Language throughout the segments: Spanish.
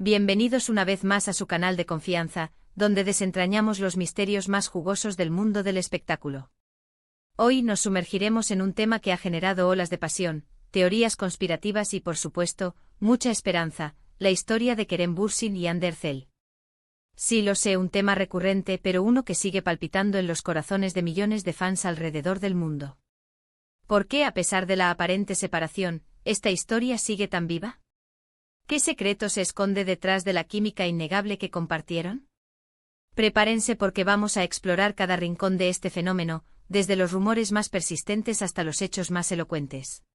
Bienvenidos una vez más a su canal de confianza, donde desentrañamos los misterios más jugosos del mundo del espectáculo. Hoy nos sumergiremos en un tema que ha generado olas de pasión, teorías conspirativas y, por supuesto, mucha esperanza: la historia de Kerem Bürsin y Hande Erçel. Sí, lo sé, un tema recurrente, pero uno que sigue palpitando en los corazones de millones de fans alrededor del mundo. ¿Por qué, a pesar de la aparente separación, esta historia sigue tan viva? ¿Qué secreto se esconde detrás de la química innegable que compartieron? Prepárense porque vamos a explorar cada rincón de este fenómeno, desde los rumores más persistentes hasta los hechos más elocuentes.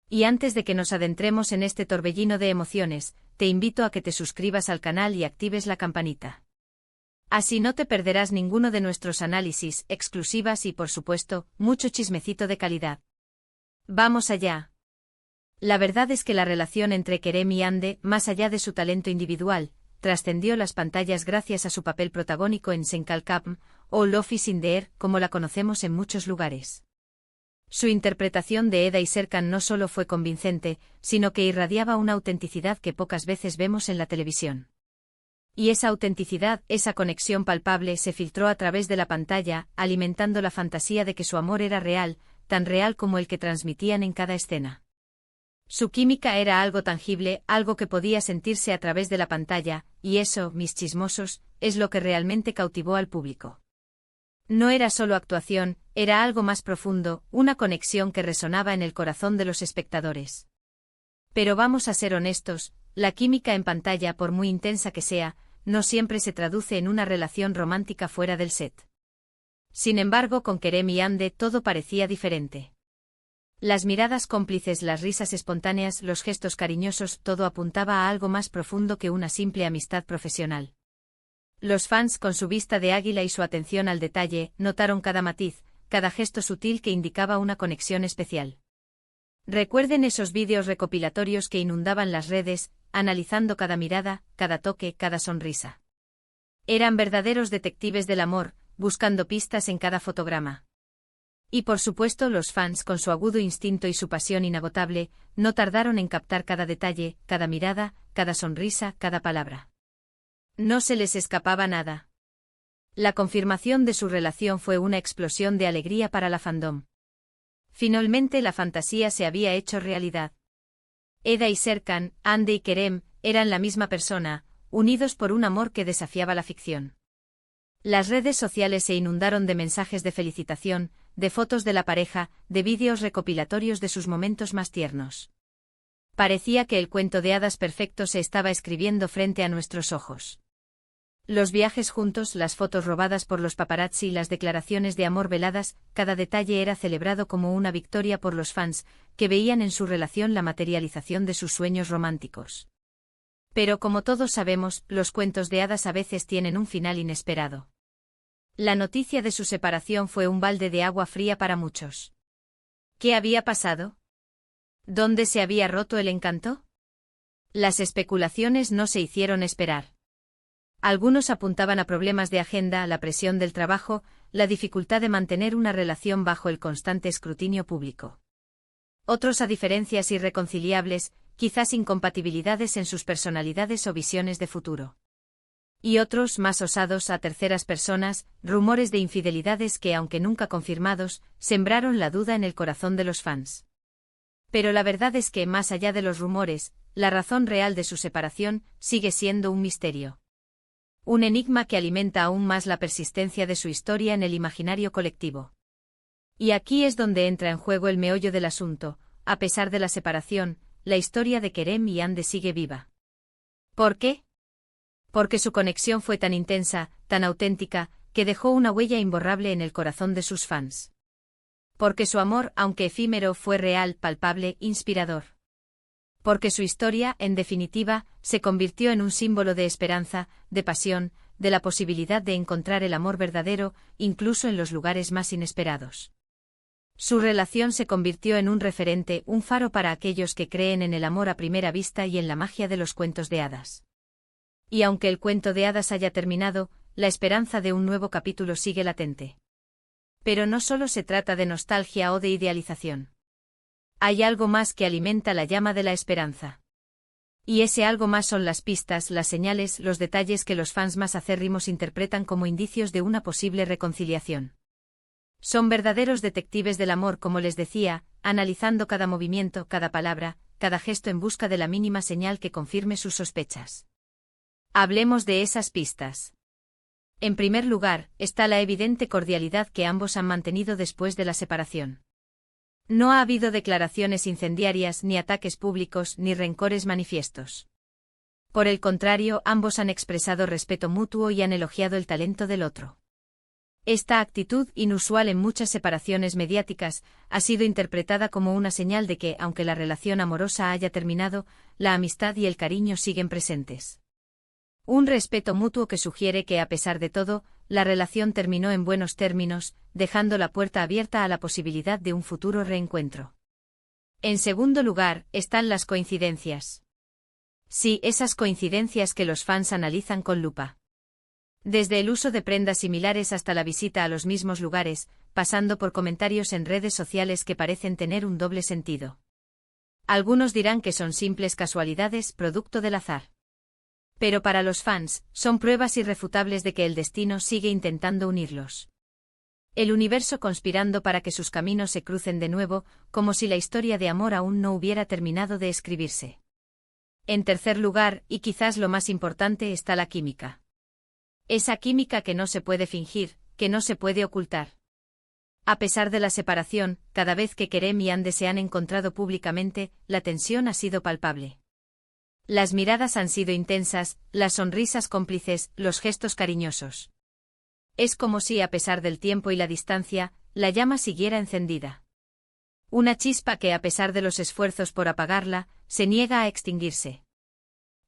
Y antes de que nos adentremos en este torbellino de emociones, te invito a que te suscribas al canal y actives la campanita. Así no te perderás ninguno de nuestros análisis, exclusivas y, por supuesto, mucho chismecito de calidad. ¡Vamos allá! La verdad es que la relación entre Kerem y Hande, más allá de su talento individual, trascendió las pantallas gracias a su papel protagónico en Sen Kalkapm, o Love is in the Air, como la conocemos en muchos lugares. Su interpretación de Eda y Serkan no solo fue convincente, sino que irradiaba una autenticidad que pocas veces vemos en la televisión. Y esa autenticidad, esa conexión palpable, se filtró a través de la pantalla, alimentando la fantasía de que su amor era real, tan real como el que transmitían en cada escena. Su química era algo tangible, algo que podía sentirse a través de la pantalla, y eso, mis chismosos, es lo que realmente cautivó al público. No era solo actuación, era algo más profundo, una conexión que resonaba en el corazón de los espectadores. Pero vamos a ser honestos, la química en pantalla, por muy intensa que sea, no siempre se traduce en una relación romántica fuera del set. Sin embargo, con Kerem y Hande todo parecía diferente. Las miradas cómplices, las risas espontáneas, los gestos cariñosos, todo apuntaba a algo más profundo que una simple amistad profesional. Los fans, con su vista de águila y su atención al detalle, notaron cada matiz, cada gesto sutil que indicaba una conexión especial. Recuerden esos vídeos recopilatorios que inundaban las redes, analizando cada mirada, cada toque, cada sonrisa. Eran verdaderos detectives del amor, buscando pistas en cada fotograma. Y por supuesto los fans, con su agudo instinto y su pasión inagotable, no tardaron en captar cada detalle, cada mirada, cada sonrisa, cada palabra. No se les escapaba nada. La confirmación de su relación fue una explosión de alegría para la fandom. Finalmente la fantasía se había hecho realidad. Eda y Serkan, Hande y Kerem, eran la misma persona, unidos por un amor que desafiaba la ficción. Las redes sociales se inundaron de mensajes de felicitación, de fotos de la pareja, de vídeos recopilatorios de sus momentos más tiernos. Parecía que el cuento de hadas perfecto se estaba escribiendo frente a nuestros ojos. Los viajes juntos, las fotos robadas por los paparazzi y las declaraciones de amor veladas, cada detalle era celebrado como una victoria por los fans, que veían en su relación la materialización de sus sueños románticos. Pero como todos sabemos, los cuentos de hadas a veces tienen un final inesperado. La noticia de su separación fue un balde de agua fría para muchos. ¿Qué había pasado? ¿Dónde se había roto el encanto? Las especulaciones no se hicieron esperar. Algunos apuntaban a problemas de agenda, la presión del trabajo, la dificultad de mantener una relación bajo el constante escrutinio público. Otros a diferencias irreconciliables, quizás incompatibilidades en sus personalidades o visiones de futuro. Y otros, más osados, a terceras personas, rumores de infidelidades que, aunque nunca confirmados, sembraron la duda en el corazón de los fans. Pero la verdad es que, más allá de los rumores, la razón real de su separación sigue siendo un misterio. Un enigma que alimenta aún más la persistencia de su historia en el imaginario colectivo. Y aquí es donde entra en juego el meollo del asunto: a pesar de la separación, la historia de Kerem y Hande sigue viva. ¿Por qué? Porque su conexión fue tan intensa, tan auténtica, que dejó una huella imborrable en el corazón de sus fans. Porque su amor, aunque efímero, fue real, palpable, inspirador. Porque su historia, en definitiva, se convirtió en un símbolo de esperanza, de pasión, de la posibilidad de encontrar el amor verdadero, incluso en los lugares más inesperados. Su relación se convirtió en un referente, un faro para aquellos que creen en el amor a primera vista y en la magia de los cuentos de hadas. Y aunque el cuento de hadas haya terminado, la esperanza de un nuevo capítulo sigue latente. Pero no solo se trata de nostalgia o de idealización. Hay algo más que alimenta la llama de la esperanza. Y ese algo más son las pistas, las señales, los detalles que los fans más acérrimos interpretan como indicios de una posible reconciliación. Son verdaderos detectives del amor, como les decía, analizando cada movimiento, cada palabra, cada gesto en busca de la mínima señal que confirme sus sospechas. Hablemos de esas pistas. En primer lugar, está la evidente cordialidad que ambos han mantenido después de la separación. No ha habido declaraciones incendiarias, ni ataques públicos, ni rencores manifiestos. Por el contrario, ambos han expresado respeto mutuo y han elogiado el talento del otro. Esta actitud, inusual en muchas separaciones mediáticas, ha sido interpretada como una señal de que, aunque la relación amorosa haya terminado, la amistad y el cariño siguen presentes. Un respeto mutuo que sugiere que, a pesar de todo, la relación terminó en buenos términos, dejando la puerta abierta a la posibilidad de un futuro reencuentro. En segundo lugar, están las coincidencias. Sí, esas coincidencias que los fans analizan con lupa. Desde el uso de prendas similares hasta la visita a los mismos lugares, pasando por comentarios en redes sociales que parecen tener un doble sentido. Algunos dirán que son simples casualidades, producto del azar. Pero para los fans, son pruebas irrefutables de que el destino sigue intentando unirlos. El universo conspirando para que sus caminos se crucen de nuevo, como si la historia de amor aún no hubiera terminado de escribirse. En tercer lugar, y quizás lo más importante, está la química. Esa química que no se puede fingir, que no se puede ocultar. A pesar de la separación, cada vez que Kerem y Hande se han encontrado públicamente, la tensión ha sido palpable. Las miradas han sido intensas, las sonrisas cómplices, los gestos cariñosos. Es como si, a pesar del tiempo y la distancia, la llama siguiera encendida. Una chispa que, a pesar de los esfuerzos por apagarla, se niega a extinguirse.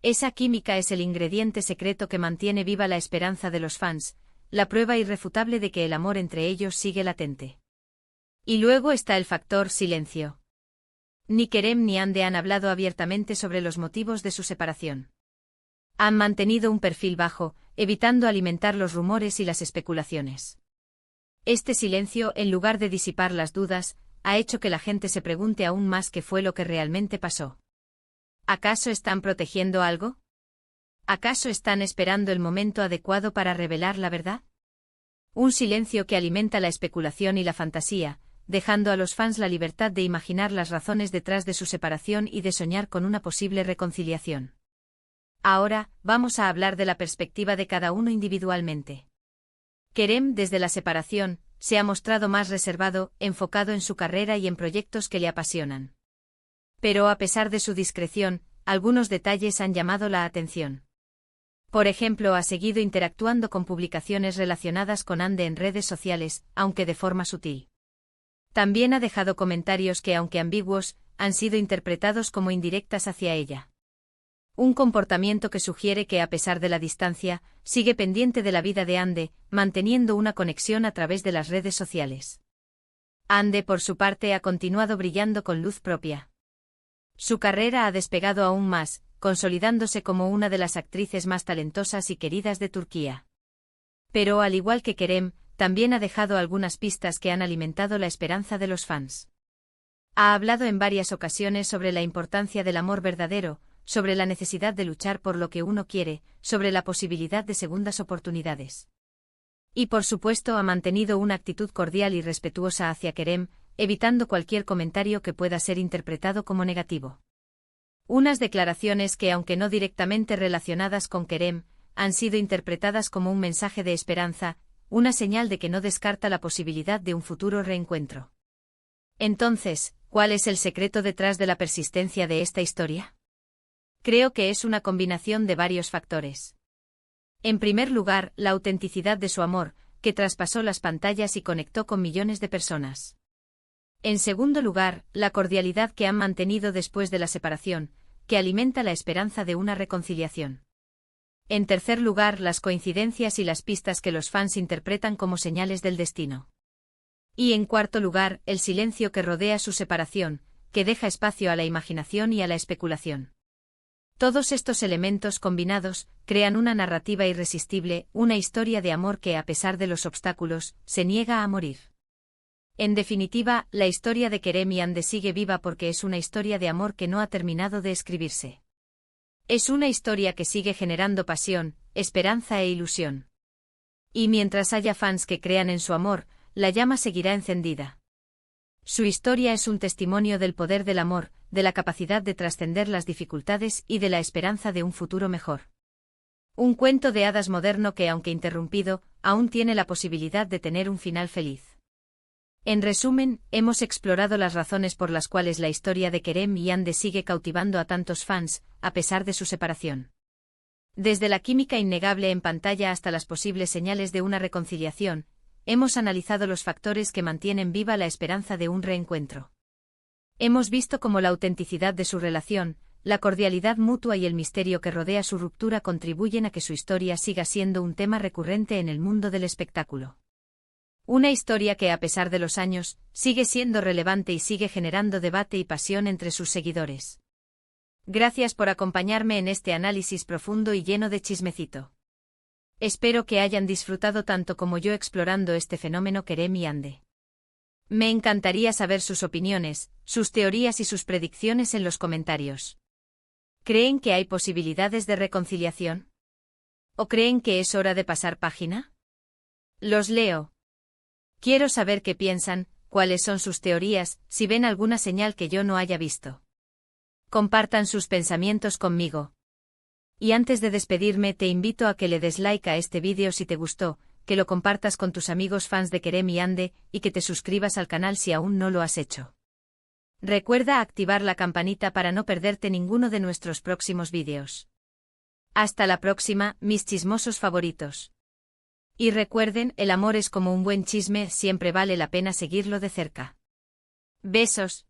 Esa química es el ingrediente secreto que mantiene viva la esperanza de los fans, la prueba irrefutable de que el amor entre ellos sigue latente. Y luego está el factor silencio. Ni Kerem ni Hande han hablado abiertamente sobre los motivos de su separación. Han mantenido un perfil bajo, evitando alimentar los rumores y las especulaciones. Este silencio, en lugar de disipar las dudas, ha hecho que la gente se pregunte aún más qué fue lo que realmente pasó. ¿Acaso están protegiendo algo? ¿Acaso están esperando el momento adecuado para revelar la verdad? Un silencio que alimenta la especulación y la fantasía, dejando a los fans la libertad de imaginar las razones detrás de su separación y de soñar con una posible reconciliación. Ahora, vamos a hablar de la perspectiva de cada uno individualmente. Kerem, desde la separación, se ha mostrado más reservado, enfocado en su carrera y en proyectos que le apasionan. Pero a pesar de su discreción, algunos detalles han llamado la atención. Por ejemplo, ha seguido interactuando con publicaciones relacionadas con Hande en redes sociales, aunque de forma sutil. También ha dejado comentarios que, aunque ambiguos, han sido interpretados como indirectas hacia ella. Un comportamiento que sugiere que, a pesar de la distancia, sigue pendiente de la vida de Hande, manteniendo una conexión a través de las redes sociales. Hande, por su parte, ha continuado brillando con luz propia. Su carrera ha despegado aún más, consolidándose como una de las actrices más talentosas y queridas de Turquía. Pero, al igual que Kerem, también ha dejado algunas pistas que han alimentado la esperanza de los fans. Ha hablado en varias ocasiones sobre la importancia del amor verdadero, sobre la necesidad de luchar por lo que uno quiere, sobre la posibilidad de segundas oportunidades. Y por supuesto ha mantenido una actitud cordial y respetuosa hacia Kerem, evitando cualquier comentario que pueda ser interpretado como negativo. Unas declaraciones que, aunque no directamente relacionadas con Kerem, han sido interpretadas como un mensaje de esperanza, una señal de que no descarta la posibilidad de un futuro reencuentro. Entonces, ¿cuál es el secreto detrás de la persistencia de esta historia? Creo que es una combinación de varios factores. En primer lugar, la autenticidad de su amor, que traspasó las pantallas y conectó con millones de personas. En segundo lugar, la cordialidad que han mantenido después de la separación, que alimenta la esperanza de una reconciliación. En tercer lugar, las coincidencias y las pistas que los fans interpretan como señales del destino. Y en cuarto lugar, el silencio que rodea su separación, que deja espacio a la imaginación y a la especulación. Todos estos elementos combinados crean una narrativa irresistible, una historia de amor que, a pesar de los obstáculos, se niega a morir. En definitiva, la historia de Kerem y Hande sigue viva porque es una historia de amor que no ha terminado de escribirse. Es una historia que sigue generando pasión, esperanza e ilusión. Y mientras haya fans que crean en su amor, la llama seguirá encendida. Su historia es un testimonio del poder del amor, de la capacidad de trascender las dificultades y de la esperanza de un futuro mejor. Un cuento de hadas moderno que, aunque interrumpido, aún tiene la posibilidad de tener un final feliz. En resumen, hemos explorado las razones por las cuales la historia de Kerem y Ande sigue cautivando a tantos fans, a pesar de su separación. Desde la química innegable en pantalla hasta las posibles señales de una reconciliación, hemos analizado los factores que mantienen viva la esperanza de un reencuentro. Hemos visto cómo la autenticidad de su relación, la cordialidad mutua y el misterio que rodea su ruptura contribuyen a que su historia siga siendo un tema recurrente en el mundo del espectáculo. Una historia que, a pesar de los años, sigue siendo relevante y sigue generando debate y pasión entre sus seguidores. Gracias por acompañarme en este análisis profundo y lleno de chismecito. Espero que hayan disfrutado tanto como yo explorando este fenómeno Kerem y Ande. Me encantaría saber sus opiniones, sus teorías y sus predicciones en los comentarios. ¿Creen que hay posibilidades de reconciliación? ¿O creen que es hora de pasar página? Los leo. Quiero saber qué piensan, cuáles son sus teorías, si ven alguna señal que yo no haya visto. Compartan sus pensamientos conmigo. Y antes de despedirme te invito a que le des like a este vídeo si te gustó, que lo compartas con tus amigos fans de Kerem y Ande, y que te suscribas al canal si aún no lo has hecho. Recuerda activar la campanita para no perderte ninguno de nuestros próximos vídeos. Hasta la próxima, mis chismosos favoritos. Y recuerden, el amor es como un buen chisme, siempre vale la pena seguirlo de cerca. Besos.